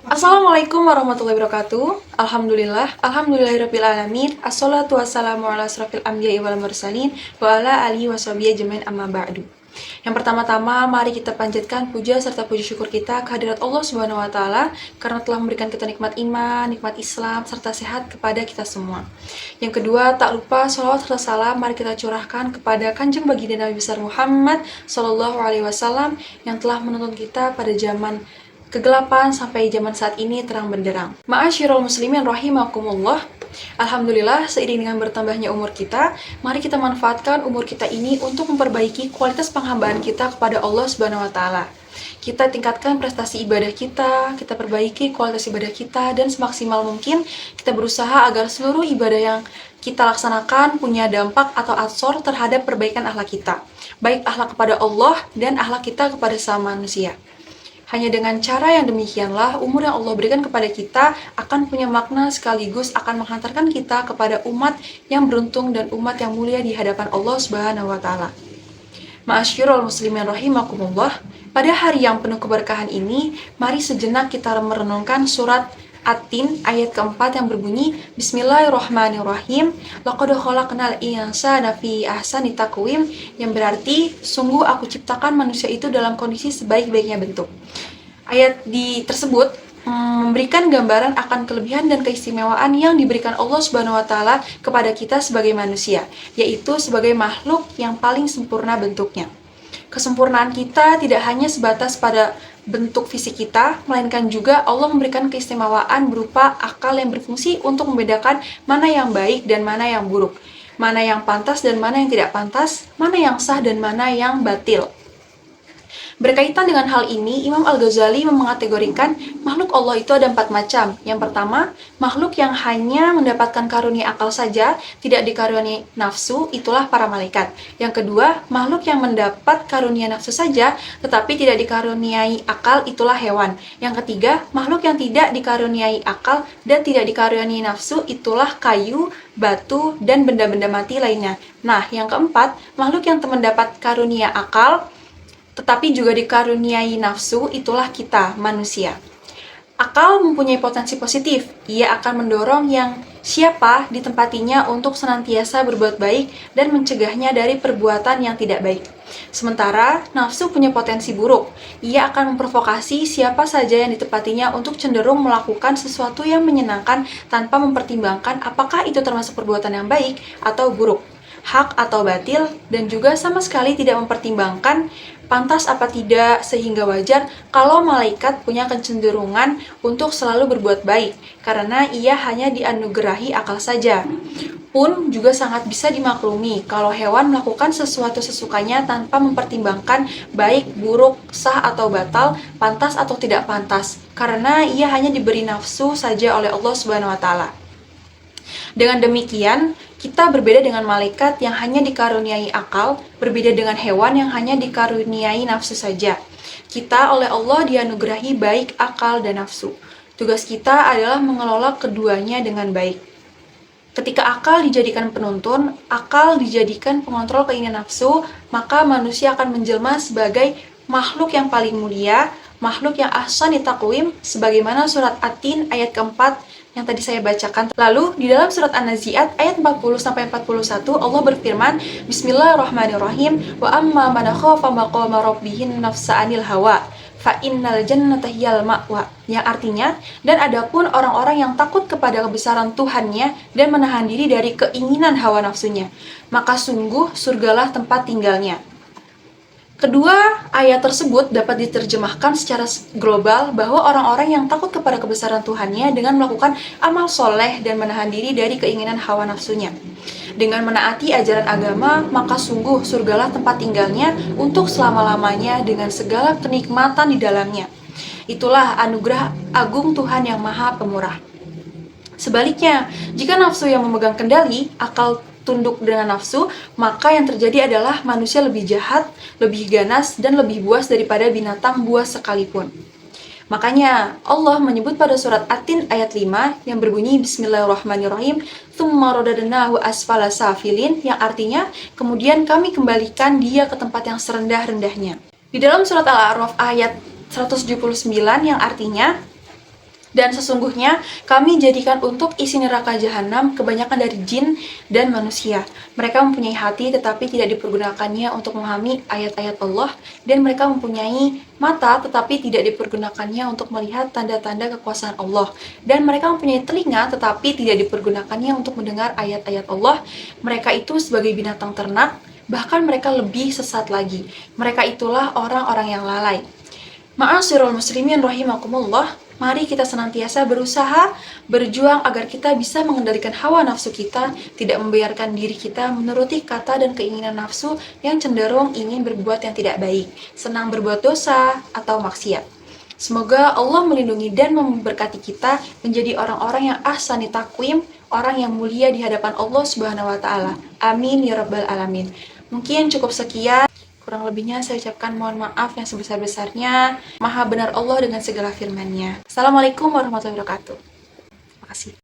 Assalamualaikum warahmatullahi wabarakatuh. Alhamdulillahirabbil alamin. Assalatu wassalamu ala asrofil anbiya'i wal mursalin wa ala alihi washabihi ajmain amma ba'du. Yang pertama-tama, mari kita panjatkan puja serta puji syukur kita kehadirat Allah Subhanahu wa taala karena telah memberikan kita nikmat iman, nikmat Islam serta sehat kepada kita semua. Yang kedua, tak lupa sholawat serta salam mari kita curahkan kepada Kanjeng Baginda Nabi besar Muhammad sallallahu alaihi wasallam yang telah menuntun kita pada zaman kegelapan sampai zaman saat ini terang benderang. Ma'asyiral muslimin rahimakumullah. Alhamdulillah, seiring dengan bertambahnya umur kita, mari kita manfaatkan umur kita ini untuk memperbaiki kualitas penghambaan kita kepada Allah Subhanahu wa taala. Kita tingkatkan prestasi ibadah kita perbaiki kualitas ibadah kita, dan semaksimal mungkin kita berusaha agar seluruh ibadah yang kita laksanakan punya dampak atau atsor terhadap perbaikan akhlak kita, baik akhlak kepada Allah dan akhlak kita kepada sama manusia. Hanya dengan cara yang demikianlah, umur yang Allah berikan kepada kita akan punya makna sekaligus akan menghantarkan kita kepada umat yang beruntung dan umat yang mulia di hadapan Allah Subhanahu wa taala. Ma'asyiral muslimin rahimakumullah. Pada hari yang penuh keberkahan ini, mari sejenak kita merenungkan surat At-Tin ayat keempat yang berbunyi Bismillahirrahmanirrahim. Laqad khalaqnal insana fi ahsani taqwim, yang berarti sungguh aku ciptakan manusia itu dalam kondisi sebaik-baiknya bentuk. Ayat tersebut memberikan gambaran akan kelebihan dan keistimewaan yang diberikan Allah Subhanahu wa taala kepada kita sebagai manusia, yaitu sebagai makhluk yang paling sempurna bentuknya. Kesempurnaan kita tidak hanya sebatas pada bentuk fisik kita, melainkan juga Allah memberikan keistimewaan berupa akal yang berfungsi untuk membedakan mana yang baik dan mana yang buruk, mana yang pantas dan mana yang tidak pantas, mana yang sah dan mana yang batil. Berkaitan dengan hal ini, Imam Al-Ghazali mengategorikan makhluk Allah itu ada 4 macam. Yang pertama, makhluk yang hanya mendapatkan karunia akal saja, tidak dikaruniai nafsu, itulah para malaikat. Yang kedua, makhluk yang mendapat karunia nafsu saja, tetapi tidak dikaruniai akal, itulah hewan. Yang ketiga, makhluk yang tidak dikaruniai akal dan tidak dikaruniai nafsu, itulah kayu, batu, dan benda-benda mati lainnya. Nah, yang keempat, makhluk yang mendapat karunia akal, tetapi juga dikaruniai nafsu, itulah kita, manusia. Akal mempunyai potensi positif. Ia akan mendorong yang siapa ditempatinya untuk senantiasa berbuat baik dan mencegahnya dari perbuatan yang tidak baik. Sementara nafsu punya potensi buruk. Ia akan memprovokasi siapa saja yang ditempatinya untuk cenderung melakukan sesuatu yang menyenangkan tanpa mempertimbangkan apakah itu termasuk perbuatan yang baik atau buruk, hak atau batil, dan juga sama sekali tidak mempertimbangkan pantas apa tidak, sehingga wajar kalau malaikat punya kecenderungan untuk selalu berbuat baik, karena ia hanya dianugerahi akal saja. Pun juga sangat bisa dimaklumi kalau hewan melakukan sesuatu sesukanya tanpa mempertimbangkan baik, buruk, sah atau batal, pantas atau tidak pantas, karena ia hanya diberi nafsu saja oleh Allah Subhanahu wa taala. Dengan demikian, kita berbeda dengan malaikat yang hanya dikaruniai akal, berbeda dengan hewan yang hanya dikaruniai nafsu saja. Kita oleh Allah dianugerahi baik akal dan nafsu. Tugas kita adalah mengelola keduanya dengan baik. Ketika akal dijadikan penuntun, akal dijadikan pengontrol keinginan nafsu, maka manusia akan menjelma sebagai makhluk yang paling mulia, makhluk yang ahsani taqwim, sebagaimana surat At-Tin ayat keempat yang tadi saya bacakan. Lalu di dalam surat An-Nazi'at ayat 40-41 Allah berfirman, Bismillahirrahmanirrahim, wa amma man khafa maqama rabbih nafsa 'anil hawa fa innal jannata hiyal ma'wa, yang artinya, dan adapun orang-orang yang takut kepada kebesaran Tuhannya dan menahan diri dari keinginan hawa nafsunya, maka sungguh surgalah tempat tinggalnya. Kedua ayat tersebut dapat diterjemahkan secara global bahwa orang-orang yang takut kepada kebesaran Tuhannya dengan melakukan amal soleh dan menahan diri dari keinginan hawa nafsunya. Dengan menaati ajaran agama, maka sungguh surgalah tempat tinggalnya untuk selama-lamanya dengan segala kenikmatan di dalamnya. Itulah anugerah agung Tuhan yang Maha Pemurah. Sebaliknya, jika nafsu yang memegang kendali, akal tunduk dengan nafsu, maka yang terjadi adalah manusia lebih jahat, lebih ganas, dan lebih buas daripada binatang buas sekalipun. Makanya Allah menyebut pada surat At-Tin ayat 5 yang berbunyi Bismillahirrahmanirrahim, tsumma radadnahu asfala safilin, yang artinya kemudian kami kembalikan dia ke tempat yang serendah-rendahnya. Di dalam surat Al-A'raf ayat 179 yang artinya, dan sesungguhnya kami jadikan untuk isi neraka jahanam kebanyakan dari jin dan manusia. Mereka mempunyai hati tetapi tidak dipergunakannya untuk memahami ayat-ayat Allah, dan mereka mempunyai mata tetapi tidak dipergunakannya untuk melihat tanda-tanda kekuasaan Allah, dan mereka mempunyai telinga tetapi tidak dipergunakannya untuk mendengar ayat-ayat Allah. Mereka itu sebagai binatang ternak, bahkan mereka lebih sesat lagi. Mereka itulah orang-orang yang lalai. Ma'asyiral muslimin rahimakumullah, mari kita senantiasa berusaha, berjuang agar kita bisa mengendalikan hawa nafsu kita, tidak membiarkan diri kita menuruti kata dan keinginan nafsu yang cenderung ingin berbuat yang tidak baik, senang berbuat dosa atau maksiat. Semoga Allah melindungi dan memberkati kita menjadi orang-orang yang ahsani takwim, orang yang mulia di hadapan Allah Subhanahu wa taala. Amin ya rabbal alamin. Mungkin cukup sekian. Kurang lebihnya saya ucapkan mohon maaf yang sebesar-besarnya. Maha benar Allah dengan segala firman-Nya. Assalamualaikum warahmatullahi wabarakatuh. Terima kasih.